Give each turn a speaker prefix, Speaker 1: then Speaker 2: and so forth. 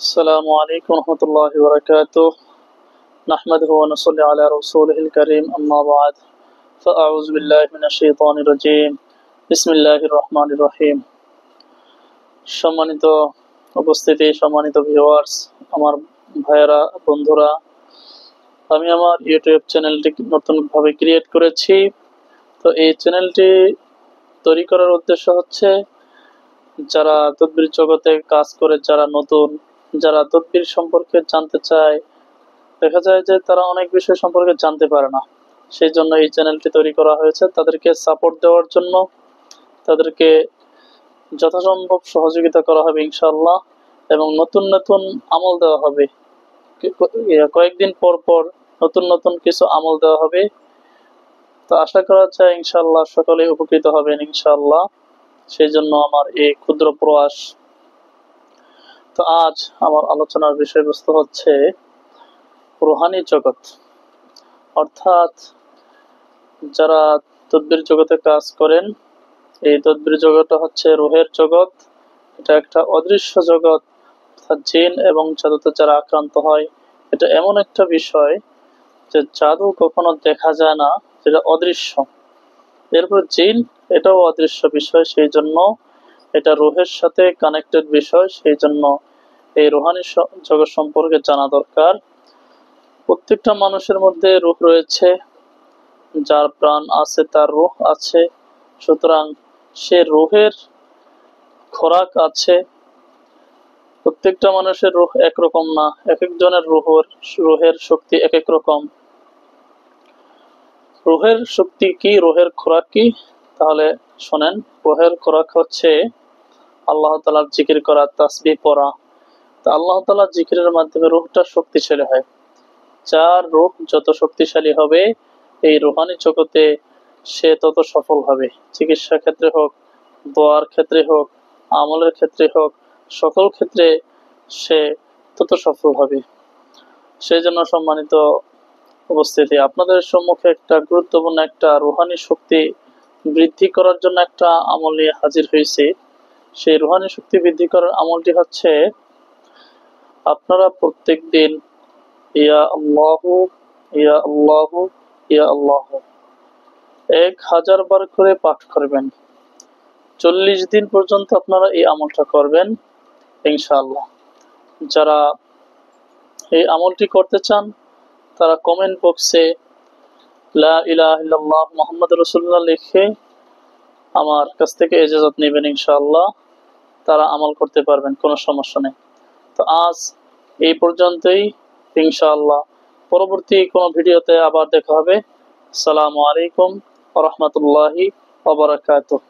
Speaker 1: السلام عليكم ورحمة الله وبركاته. نحمده ونصلي على رسوله الكريم أما بعد فأعوذ بالله من الشيطان الرجيم بسم الله الرحمن الرحيم. সম্মানিত উপস্থিতি, সম্মানিত ভিউয়ার্স, আমার ভাইয়েরা, বন্ধুরা, আমি আমার ইউটিউব চ্যানেলটি নতুনভাবে ক্রিয়েট করেছি। তো এই চ্যানেলটি তৈরি করার উদ্দেশ্য হচ্ছে যারা তদবির জগতে কাজ করে, যারা তদবির সম্পর্কে জানতে চায়, দেখা যায় যে তারা অনেক বিষয় সম্পর্কে জানতে পারে না। সেই জন্য এই চ্যানেলটি তৈরি করা হয়েছে তাদেরকে সাপোর্ট দেওয়ার জন্য। তাদেরকে যথাসম্ভব সহযোগিতা করা হবে ইনশাআল্লাহ, এবং নতুন নতুন আমল দেওয়া হবে। কয়েকদিন পর পর নতুন নতুন কিছু আমল দেওয়া হবে। তো আশা করা যায় ইনশাআল্লাহ সকলেই উপকৃত হবেন ইনশাআল্লাহ। সেই জন্য আমার এই ক্ষুদ্র প্রয়াস। তো আজ আমার আলোচনার বিষয়বস্তু হচ্ছে রুহানি জগৎ, অর্থাৎ যারা তদবির জগতে কাজ করেন। এই তদবির জগৎটা হচ্ছে রুহের জগৎ। এটা একটা অদৃশ্য জগৎ, অর্থাৎ জিন এবং জাদুতে যারা আক্রান্ত হয়, এটা এমন একটা বিষয় যে জাদু কখনো দেখা যায় না, যেটা অদৃশ্য। এরপর জিন, এটাও অদৃশ্য বিষয়, সেই জন্য এটা রুহের সাথে কানেক্টেড বিষয়। সেই জন্য এই রুহানি জগৎ সম্পর্কে জানা দরকার। প্রত্যেকটা মানুষের মধ্যে রূহ রয়েছে, যার প্রাণ আছে তার রূহ আছে। সুতরাং সে রূহের খোরাক আছে। প্রত্যেকটা মানুষের রূহ একরকম না, এক একজনের রূহের শক্তি এক এক রকম। রূহের শক্তি কি, রূহের খোরাক কি? তাহলে শোনেন, রূহের খোরাক হচ্ছে আল্লাহ তাআলার জিকির করা, তাসবিহ পড়া। তা আল্লাহ তাআলার জিকিরের মাধ্যমে রূহটা শক্তিশালী হয়। যার রূহ যত শক্তিশালী হবে, এই রুহানি জগতে সে তত সফল হবে। চিকিৎসা ক্ষেত্রে হোক, দোয়ার ক্ষেত্রে হোক, আমলের ক্ষেত্রে হোক, সকল ক্ষেত্রে সে তত সফল হবে। সেই জন্য সম্মানিত উপস্থিতি, আপনাদের সম্মুখে একটা গুরুত্বপূর্ণ একটা রুহানি শক্তি বৃদ্ধি করার জন্য একটা আমল নিয়ে হাজির হয়েছি। সেই রুহানি শক্তি বৃদ্ধি করার আমলটি হচ্ছে, আপনারা প্রত্যেক দিন ইয়া আল্লাহু ইয়া আল্লাহু ইয়া আল্লাহু 1000 বার করে পাঠ করবেন। 40 দিন পর্যন্ত আপনারা এই আমলটা করবেন ইনশাআল্লাহ। যারা এই আমলটি করতে চান তারা কমেন্ট বক্সে লা ইলাহা ইল্লাল্লাহ মুহাম্মাদুর রাসূলুল্লাহ লিখে আমার কাছ থেকে ইজাজত নেবেন ইনশাআল্লাহ। তারা আমল করতে পারবেন, কোনো সমস্যা নেই। তো আজ এই পর্যন্তই ইনশাআল্লাহ। পরবর্তী কোনো ভিডিওতে আবার দেখা হবে। আসসালামু আলাইকুম ওয়া রাহমাতুল্লাহি ওয়া বারাকাতুহু।